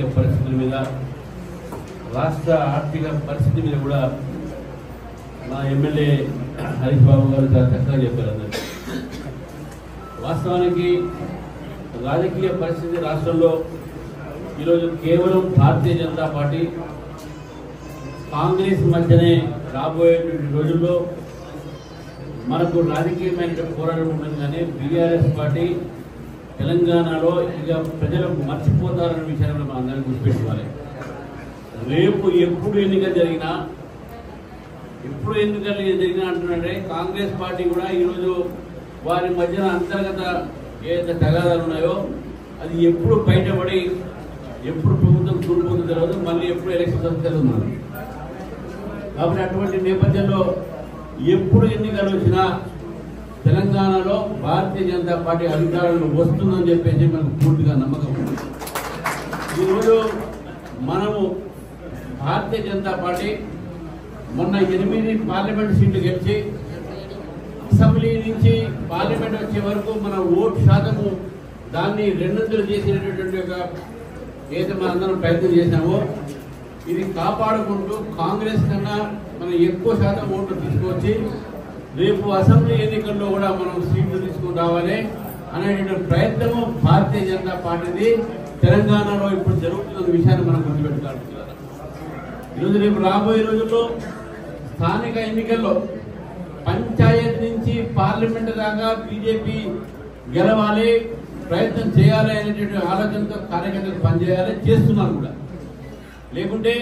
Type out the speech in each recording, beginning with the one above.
రాజకీయ పరిస్థితుల మీద, రాష్ట్ర ఆర్థిక పరిస్థితి మీద కూడా మా ఎమ్మెల్యే హరీష్ బాబు గారు చాలా చక్కగా చెప్పారు. అందరూ వాస్తవానికి రాజకీయ పరిస్థితి రాష్ట్రంలో ఈరోజు కేవలం భారతీయ జనతా పార్టీ కాంగ్రెస్ మధ్యనే రాబోయేటువంటి రోజుల్లో మనకు రాజకీయమైన పోరాటం ఉండదు. కానీ బీఆర్ఎస్ పార్టీ తెలంగాణలో ఇక ప్రజలు మర్చిపోతారన్న విషయాన్ని మనం అందరినీ గుర్తుపెట్టుకోవాలి. రేపు ఎప్పుడు ఎన్నికలు జరిగినా అంటున్నాడే కాంగ్రెస్ పార్టీ కూడా ఈరోజు వారి మధ్యన అంతర్గత ఏదైతే తగాదాలు ఉన్నాయో అది ఎప్పుడు బయటపడి ఎప్పుడు ప్రభుత్వం కూలిపోతుందో తెలియదు, మళ్ళీ ఎప్పుడు ఎలక్షన్ జరుగుతున్నారు. కాబట్టి అటువంటి నేపథ్యంలో ఎప్పుడు ఎన్నికలు వచ్చినా తెలంగాణలో భారతీయ జనతా పార్టీ అధికారంలో వస్తుందని చెప్పేసి మనకు పూర్తిగా నమ్మకం ఉంది. ఈరోజు మనము భారతీయ జనతా పార్టీ మొన్న 8 పార్లమెంట్ సీట్లు గెలిచి అసెంబ్లీ నుంచి పార్లమెంట్ వచ్చే వరకు మన ఓటు శాతము దాన్ని 200 చేసేటటువంటి ఒక ఏదైతే మనందరం ప్రయత్నం చేసినామో ఇది కాపాడుకుంటూ కాంగ్రెస్ కన్నా మనం ఎక్కువ శాతం ఓట్లు తీసుకొచ్చి రేపు అసెంబ్లీ ఎన్నికల్లో కూడా మనం సీట్లు తీసుకుని రావాలి అనేటువంటి ప్రయత్నము భారతీయ జనతా పార్టీది తెలంగాణలో ఇప్పుడు జరుగుతున్న విషయాన్ని మనం గుర్తుపెట్టుకోవాలి. ఈరోజు రేపు రాబోయే రోజుల్లో స్థానిక ఎన్నికల్లో పంచాయత్ నుంచి పార్లమెంట్ దాకా బీజేపీ గెలవాలి, ప్రయత్నం చేయాలి అనేటువంటి ఆలోచనతో కార్యకర్తలు పనిచేయాలి, చేస్తున్నారు కూడా. లేకుంటే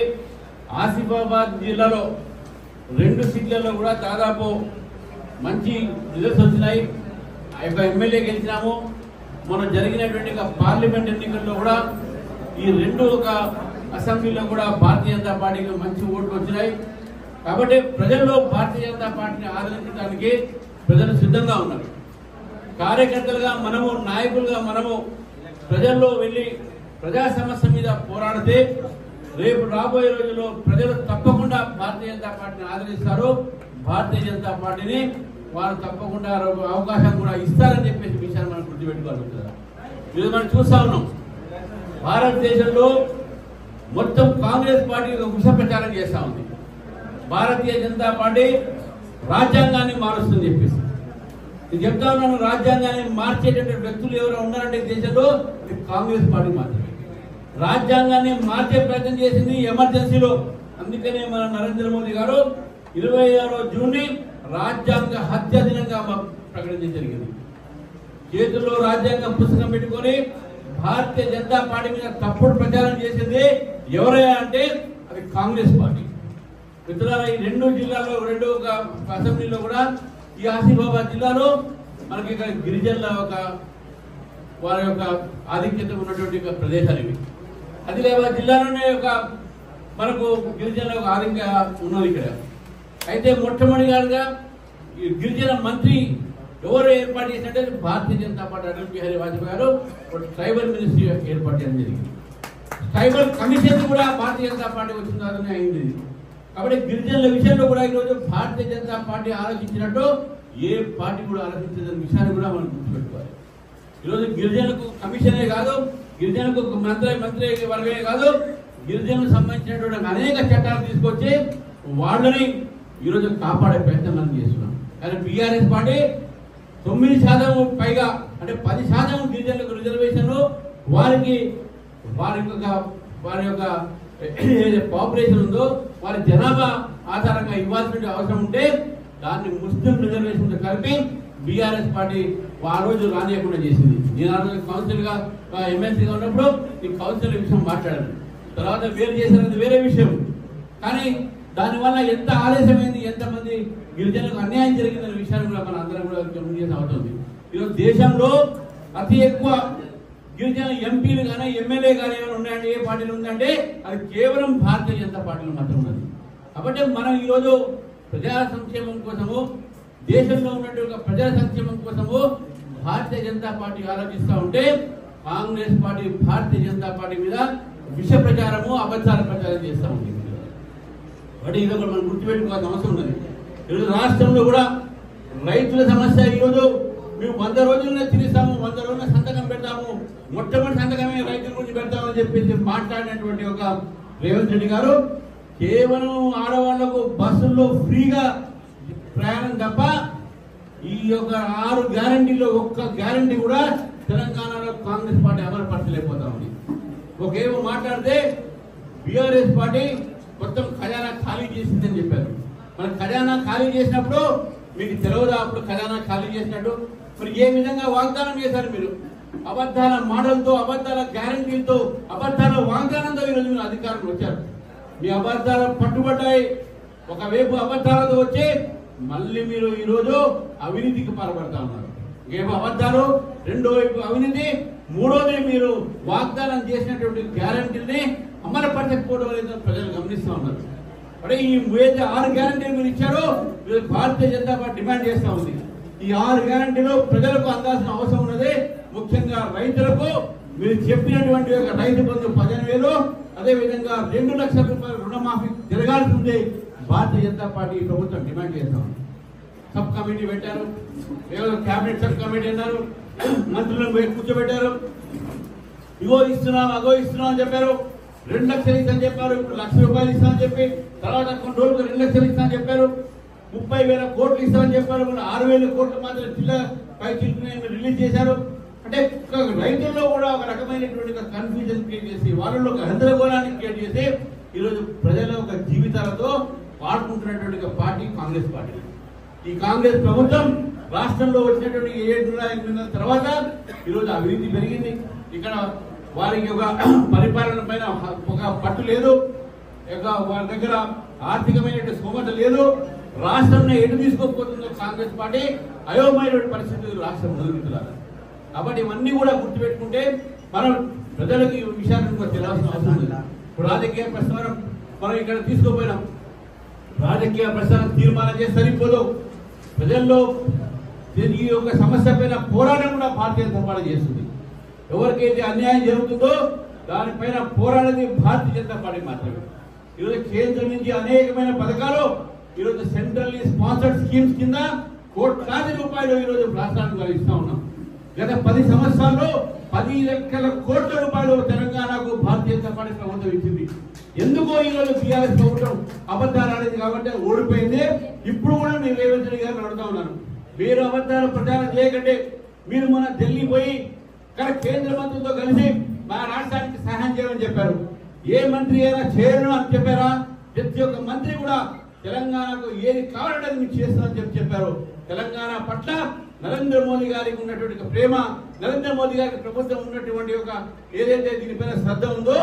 ఆసిఫాబాద్ జిల్లాలో 2 సీట్లలో కూడా దాదాపు మంచి రిజల్ట్స్ వచ్చినాయి. ఆ యొక్క ఎమ్మెల్యే గెలిచినాము. మనం జరిగినటువంటి పార్లమెంట్ ఎన్నికల్లో కూడా ఈ 2 ఒక అసెంబ్లీలో కూడా భారతీయ జనతా పార్టీకి మంచి ఓట్లు వచ్చినాయి. కాబట్టి ప్రజల్లో భారతీయ జనతా పార్టీని ఆదరించడానికి ప్రజలు సిద్ధంగా ఉన్నారు. కార్యకర్తలుగా మనము, నాయకులుగా మనము ప్రజల్లో వెళ్ళి ప్రజా సమస్య మీద పోరాడితే రేపు రాబోయే రోజుల్లో ప్రజలు తప్పకుండా భారతీయ జనతా పార్టీని ఆదరిస్తారు. భారతీయ జనతా పార్టీని వారు తప్పకుండా అవకాశం కూడా ఇస్తారని చెప్పేసి విషయాన్ని మనం గుర్తుపెట్టుకోగలుగుతారు. ఈరోజు మనం చూస్తా ఉన్నాం, భారతదేశంలో మొత్తం కాంగ్రెస్ పార్టీ విష ప్రచారం చేస్తా ఉంది. భారతీయ జనతా పార్టీ రాజ్యాంగాన్ని మారుస్తుందని చెప్పేసి నేను చెప్తా ఉన్నాను. రాజ్యాంగాన్ని మార్చేటటువంటి వ్యక్తులు ఎవరు ఉన్నారంటే దేశంలో కాంగ్రెస్ పార్టీ మాత్రమే. రాజ్యాంగాన్ని మార్చే ప్రయత్నం చేసింది ఎమర్జెన్సీలో. అందుకనే మన నరేంద్ర మోదీ గారు 26 జూన్ని రాజ్యాంగ హత్య దినంగా ప్రకటించడం జరిగింది. చేతుల్లో రాజ్యాంగ పుస్తకం పెట్టుకొని భారతీయ జనతా పార్టీ మీద తప్పుడు ప్రచారం చేసింది ఎవరైనా అంటే అది కాంగ్రెస్ పార్టీ. మిత్రులారా, ఈ 2 జిల్లాల్లో 2 ఒక అసెంబ్లీలో కూడా ఈ ఆసిఫాబాద్ జిల్లాలో మనకి ఇక్కడ గిరిజనుల వారి యొక్క ఆధిక్యత ఉన్నటువంటి ప్రదేశాలు ఇవి. ఆదిలాబాద్ జిల్లాలోనే మనకు గిరిజనుల ఆధిక్య ఉన్నది ఇక్కడ. అయితే మొట్టమొదటిగా ఈ గిరిజన మంత్రి ఎవరు ఏర్పాటు చేసినట్టే భారతీయ జనతా పార్టీ అటల్ బిహారీ వాజ్పేయి గారు ట్రైబల్ మినిస్ట్రీ ఏర్పాటు చేయడం జరిగింది. ట్రైబల్ కమిషన్ కూడా భారతీయ జనతా పార్టీ వచ్చిన తర్వాతనే అయింది. కాబట్టి గిరిజనుల విషయంలో కూడా ఈరోజు భారతీయ జనతా పార్టీ ఆలోచించినట్టు ఏ పార్టీ కూడా ఆలోచించిన విషయాన్ని కూడా మనం గుర్తుపెట్టుకోవాలి. ఈరోజు గిరిజనులకు కమిషనే కాదు, గిరిజనులకు మంత్రి వర్గమే కాదు, గిరిజనులకు సంబంధించినటువంటి అనేక చట్టాలు తీసుకొచ్చి వాళ్ళని ఈరోజు కాపాడే ప్రయత్నం మనం చేస్తున్నాం. కానీ బీఆర్ఎస్ పార్టీ 9% పైగా అంటే 10% గిరిజనులకు రిజర్వేషన్ వారి యొక్క పాపులేషన్ ఉందో వారి జనాభా ఆధారంగా ఇవ్వాల్సిన అవసరం ఉంటే దాన్ని ముస్లిం రిజర్వేషన్ కలిపి బీఆర్ఎస్ పార్టీ ఆ రోజు రానియకుండా చేసింది. నేను ఆ రోజు కౌన్సిల్గా ఎమ్మెల్సీగా ఉన్నప్పుడు ఈ కౌన్సిల్ విషయం మాట్లాడాను. తర్వాత వేరు చేసినది వేరే విషయం. కానీ దానివల్ల ఎంత ఆలస్యమైంది, ఎంతమంది గిరిజనులకు అన్యాయం జరిగిందనే విషయాన్ని కూడా మన అందరం కూడా గమనించాల్సిన అవుతుంది. ఈరోజు దేశంలో అతి ఎక్కువ గిరిజన ఎంపీలు కానీ ఎమ్మెల్యే కానీ ఏమైనా ఉన్నాయంటే ఏ పార్టీలు ఉందంటే అది కేవలం భారతీయ జనతా పార్టీలో మాత్రం ఉన్నది. కాబట్టి మనం ఈరోజు ప్రజా సంక్షేమం కోసము, దేశంలో ఉన్నటువంటి ప్రజా సంక్షేమం కోసము భారతీయ జనతా పార్టీ ఆలోచిస్తూ ఉంటే కాంగ్రెస్ పార్టీ భారతీయ జనతా పార్టీ మీద విష ప్రచారము, అబద్ధాల ప్రచారం చేస్తూ ఉంది. కాబట్టి ఇది మనం గుర్తుపెట్టుకోవాల్సిన అవసరం ఉన్నది. ఈరోజు రాష్ట్రంలో కూడా రైతుల సమస్య ఈరోజు మేము 100 రోజుల్లో తీరుస్తాము, 100 రోజుల సంతకం పెడతాము, మొట్టమొదటి సంతకమే రైతుల గురించి పెడతామని చెప్పేసి మాట్లాడినటువంటి ఒక రేవంత్ రెడ్డి గారు కేవలం ఆడవాళ్లకు బస్సుల్లో ఫ్రీగా ప్రయాణం తప్ప ఈ యొక్క 6 గ్యారంటీలో ఒక్క గ్యారంటీ కూడా తెలంగాణలో కాంగ్రెస్ పార్టీ అమలు పరచలేకపోతా ఉంది. ఒకేమో మాట్లాడితే బీఆర్ఎస్ పార్టీ మొత్తం ఖజానా ఖాళీ చేసిందని చెప్పారు. మన ఖజానా ఖాళీ చేసినప్పుడు మీకు తెలియదా అప్పుడు ఖజానా ఖాళీ చేసినట్టు? మరి ఏ విధంగా వాగ్దానం చేశారు మీరు? అబద్ధాల మాటలతో, అబద్ధాల గ్యారంటీలతో, అబద్ధాల వాగ్దానంతో ఈరోజు మీరు అధికారంలో వచ్చారు. మీ అబద్ధాలు పట్టుబడ్డాయి. ఒకవైపు అబద్ధాలతో వచ్చి మళ్ళీ మీరు ఈరోజు అవినీతికి పాల్పడతా ఉన్నారు. ఏమో అబద్ధాలు, రెండో వైపు అవినీతి, మూడోది మీరు వాగ్దానం చేసినటువంటి గ్యారంటీని అమలుపరచకపోవడం అనేది ప్రజలు గమనిస్తూ ఉన్నారు. అంటే ఈ 6 గ్యారంటీలు మీరు ఇచ్చారో భారతీయ జనతా పార్టీ డిమాండ్ చేస్తూ ఉంది. ఈ 6 గ్యారంటీలు ప్రజలకు అందాల్సిన అవసరం ఉన్నది. ముఖ్యంగా రైతులకు మీరు చెప్పినటువంటి రైతు బంధు 15,000, అదేవిధంగా 2 లక్షల రూపాయల రుణమాఫీ జరగాల్సి ఉంది. భారతీయ జనతా పార్టీ ప్రభుత్వం డిమాండ్ చేస్తాం. సబ్ కమిటీ పెట్టారు, క్యాబినెట్ సబ్ కమిటీ అన్నారు, మంత్రులను కూర్చోబెట్టారు. ఇగో ఇస్తున్నాం, అగో ఇస్తున్నాం అని చెప్పారు. 2 లక్షలు ఇస్తామని చెప్పారు. ఇప్పుడు 1,00,000 రూపాయలు ఇస్తామని చెప్పి తర్వాత కొన్ని రోజులకు 2 లక్షలు ఇస్తామని చెప్పారు. 30,000 కోట్లు ఇస్తామని చెప్పారు. 6,000 కోట్లు మాత్రం పై చిల్లుని రిలీజ్ చేశారు. అంటే రైతుల్లో కూడా ఒక రకమైనటువంటి కన్ఫ్యూజన్ క్రియేట్ చేసి, వాళ్ళలో ఒక గందరగోళాన్ని క్రియేట్ చేసి ఈరోజు ప్రజల ఒక జీవితాలతో పాల్గొంటున్నటువంటి పార్టీ కాంగ్రెస్ పార్టీ. ఈ కాంగ్రెస్ ప్రభుత్వం రాష్ట్రంలో వచ్చినటువంటి 7 నెలల తర్వాత ఈరోజు అభివృద్ధి పెరిగింది. ఇక్కడ వారికి ఒక పరిపాలన పైన ఒక పట్టు లేదు, వారి దగ్గర ఆర్థికమైన స్థోమత లేదు. రాష్ట్రాన్ని ఎటు తీసుకోకపోతుందో కాంగ్రెస్ పార్టీ అయోమయమైన పరిస్థితులు రాష్ట్రం ముందుకుతున్నారు. కాబట్టి ఇవన్నీ కూడా గుర్తుపెట్టుకుంటే మనం ప్రజలకు ఈ విషయాన్ని తెలియాల్సిన అవసరం ఉంది. ఇప్పుడు రాజకీయ ప్రస్థానం మనం ఇక్కడ తీసుకోపోయినాం. రాజకీయ ప్రస్థానం తీర్మానం చేసి సరిపోదు. ప్రజల్లో ఈ యొక్క సమస్య పైన పోరాటం కూడా భారతీయ జనతా పార్టీ చేస్తుంది. ఎవరికైతే అన్యాయం జరుగుతుందో దానిపైన పోరాడేది భారతీయ జనతా పార్టీ మాత్రమే. ఈరోజు కేంద్రం నుంచి అనేకమైన పథకాలు ఈరోజు సెంట్రల్లీ స్పాన్సర్డ్ స్కీమ్స్ కింద కోట్లాది రూపాయలు ఈరోజు రాష్ట్రానికి ఇస్తా ఉన్నాం. గత 10 సంవత్సరాల్లో 10 లక్షల కోట్ల రూపాయలు తెలంగాణకు భారతీయ జనతా పార్టీ ప్రభుత్వం ఇచ్చింది. ఎందుకో ఈరోజు బీఆర్ఎస్ ప్రభుత్వం అబద్ధాలు ఆడేది కాబట్టి ఓడిపోయింది. ఇప్పుడు కూడా నేను రేవంత్ రెడ్డి గారిని అడుగుతా ఉన్నాను, మీరు అబద్ధాలు ప్రచారం చేయకండి. మీరు మన ఢిల్లీ పోయి కేంద్ర మంత్రులతో కలిసి మా రాష్ట్రానికి సహాయం చేయమని చెప్పారు. ఏ మంత్రి అయినా చేయను అని చెప్పారా? ప్రతి ఒక్క మంత్రి కూడా తెలంగాణకు ఏది కావాలంటే అది మీకు చేస్తామని చెప్పారు. తెలంగాణ పట్ల నరేంద్ర మోదీ గారికి ఉన్నటువంటి ప్రేమ, నరేంద్ర మోదీ గారికి ప్రభుత్వం ఉన్నటువంటి ఒక ఏదైతే దీనిపైన శ్రద్ధ ఉందో,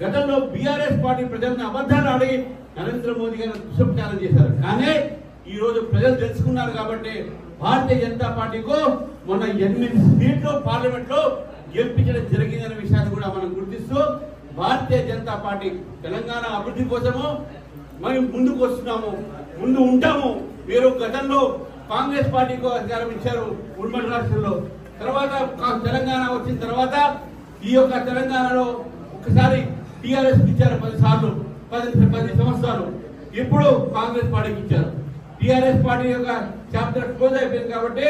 గతంలో బీఆర్ఎస్ పార్టీ ప్రజలను అబద్ధాలు ఆడి నరేంద్ర మోదీ గారు దుష్ప్రచారం చేశారు. కానీ ఈ రోజు ప్రజలు తెలుసుకున్నారు కాబట్టి భారతీయ జనతా పార్టీకు మొన్న 8 సీట్లు పార్లమెంట్ లో గెలిపించడం జరిగిందనే విషయాన్ని కూడా మనం గుర్తిస్తూ భారతీయ జనతా పార్టీ తెలంగాణ అభివృద్ధి కోసము మనం ముందుకు వస్తున్నాము, ముందు ఉంటాము. మీరు గతంలో కాంగ్రెస్ పార్టీకి అధికారం ఇచ్చారు ఉమ్మడి రాష్ట్రంలో. తర్వాత తెలంగాణ వచ్చిన తర్వాత ఈ యొక్క తెలంగాణలో ఒకసారి టీఆర్ఎస్ ఇచ్చారు 10 సార్లు, 10 సంవత్సరాలు. ఇప్పుడు కాంగ్రెస్ పార్టీకి ఇచ్చారు. టీఆర్ఎస్ పార్టీ యొక్క చాప్టర్ క్లోజ్ అయిపోయింది కాబట్టి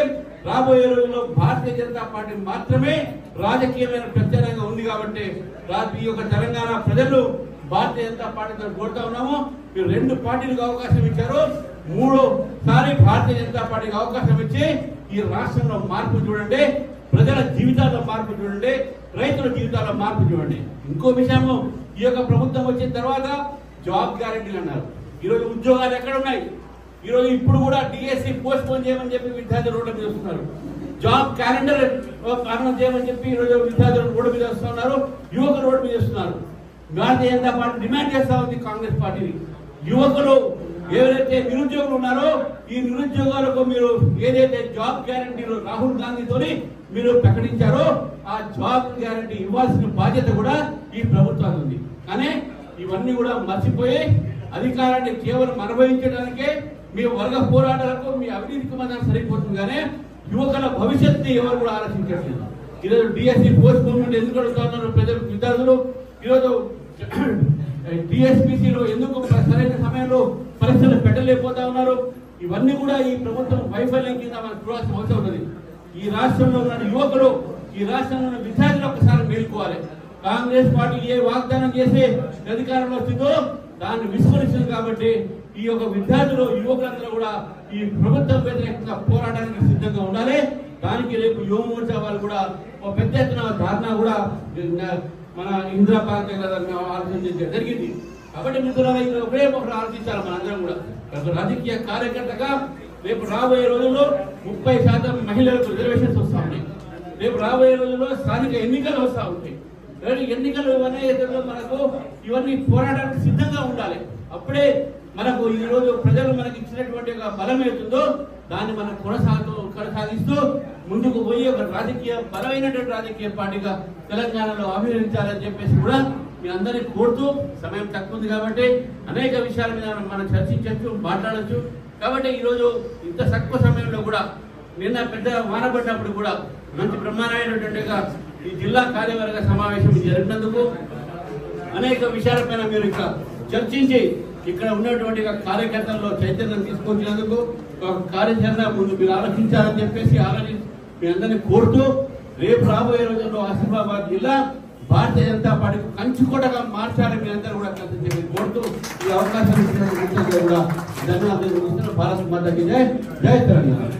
రాబోయే రోజుల్లో భారతీయ జనతా పార్టీ మాత్రమే రాజకీయమైన ప్రత్యేకంగా ఉంది. కాబట్టి ఈ యొక్క తెలంగాణ ప్రజలు భారతీయ జనతా పార్టీతో కోరుతా ఉన్నాము. మీరు 2 పార్టీలకు అవకాశం ఇచ్చారు, 3సారి భారతీయ జనతా పార్టీకి అవకాశం ఇచ్చి ఈ రాష్ట్రంలో మార్పు చూడండి, ప్రజల జీవితాల్లో మార్పు చూడండి, రైతుల జీవితాల్లో మార్పు చూడండి. ఇంకో విషయము, ఈ యొక్క ప్రభుత్వం వచ్చిన తర్వాత జాబ్ గ్యారెంటీలు అన్నారు. ఈరోజు ఉద్యోగాలు ఎక్కడ ఉన్నాయి? ఈరోజు ఇప్పుడు కూడా డిఎస్సి పోస్ట్ పోన్ చేయమని చెప్పి విద్యార్థులు రోడ్ల మీద వస్తున్నారు. జాబ్ క్యాలెండర్ కారణం చేయమని చెప్పి ఈరోజు విద్యార్థులు రోడ్డు మీద వస్తున్నారు, యువకులు రోడ్డు మీద వస్తున్నారు. భారతీయ జనతా పార్టీ డిమాండ్ చేస్తా ఉంది కాంగ్రెస్ పార్టీని. యువకులు ఎవరైతే నిరుద్యోగులు ఉన్నారో ఈ నిరుద్యోగాలకు మీరు ఏదైతే జాబ్ గ్యారంటీలు రాహుల్ గాంధీతోని మీరు ప్రకటించారో ఆ జాబ్ గ్యారంటీ ఇవ్వాల్సిన బాధ్యత కూడా ఈ ప్రభుత్వానికి ఉంది. కానీ ఇవన్నీ కూడా మర్చిపోయి అధికారాన్ని కేవలం అనుభవించడానికే మీ వర్గ పోరాటాలకు మీ అవినీతికి మాత్రం సరిపోతుంది. కానీ యువకుల భవిష్యత్తుని ఎవరు కూడా ఆలోచించట్లేదు. ఈరోజు డిఎస్సి పోస్ట్ పోన్మెంట్ ఎందుకు అడుగుతా ఉన్నారు ప్రజలు, విద్యార్థులు? ఈరోజు టీఎస్పీసీలో ఎందుకు సరైన సమయంలో పరీక్షలు పెట్టలేకపోతా ఉన్నారు? ఇవన్నీ కూడా ఈ ప్రభుత్వం వైఫల్యం కింద మనం చూడాల్సిన అవసరం ఉన్నది. ఈ రాష్ట్రంలో ఉన్న యువకులు ఈ రాష్ట్రంలో ఉన్న విద్యార్థులు ఒక్కసారి మేల్కోవాలి. కాంగ్రెస్ పార్టీ ఏ వాగ్దానం చేసే అధికారంలో వచ్చిందో దాన్ని విస్మరించింది. కాబట్టి ఈ యొక్క విద్యార్థులు యువకులందరూ కూడా ఈ ప్రభుత్వం వ్యతిరేకంగా పోరాటానికి సిద్ధంగా ఉండాలి. దానికి రేపు యువ మోర్చా వాళ్ళు కూడా ఒక పెద్ద ఎత్తున ధారణ కూడా మన ఇందిరా పార్క్ దగ్గర ఆలోచన జరిగింది. కాబట్టి మిత్రులారా ఒకే ఒకరు ఆలోచించాలి. మనందరం కూడా రాజకీయ కార్యకర్తగా రేపు రాబోయే రోజుల్లో 30% మహిళలకు రిజర్వేషన్స్ వస్తూ ఉన్నాయి. రేపు రాబోయే రోజుల్లో స్థానిక ఎన్నికలు వస్తూ ఉంటాయి. ఎన్నికలు ఇవన్నీ మనకు ఇవన్నీ పోరాటానికి సిద్ధంగా ఉండాలి. అప్పుడే మనకు ఈ రోజు ప్రజలు మనకి ఇచ్చినటువంటి ఒక బలం ఏతుందో దాన్ని మనం కొనసాగిస్తూ ముందుకు పోయి ఒక బలమైనటువంటి రాజకీయ పార్టీగా తెలంగాణలో అభివృద్ధించాలని చెప్పేసి కూడా మీ అందరినీ కోరుతూ, సమయం తక్కువ ఉంది కాబట్టి అనేక విషయాల మీద మనం చర్చించవచ్చు, మాట్లాడచ్చు. కాబట్టి ఈరోజు ఇంత తక్కువ సమయంలో కూడా నిన్న పెద్ద వాన పడ్డప్పుడు కూడా మంచి బ్రహ్మాండమైనటువంటిగా ఈ జిల్లా కార్యవర్గ సమావేశం జరిగినందుకు అనేక విషయాలపైన మీరు ఇక్కడ చర్చించి ఇక్కడ ఉన్నటువంటి కార్యకర్తల్లో చైతన్యం తీసుకొచ్చినందుకు ఒక కార్యాచరణ ముందు మీరు ఆలోచించాలని చెప్పేసి మీ అందరినీ కోరుతూ రేపు రాబోయే రోజుల్లో ఆసిఫాబాద్ జిల్లా భారతీయ జనతా పార్టీకి కంచుకోటగా మార్చాలని మీ అందరూ కూడా కోరుతూ ఈ అవకాశం ఇచ్చినటువంటి కూడా ధన్యవాదాలు. భారత మాతకి జై. జై తెలంగాణ.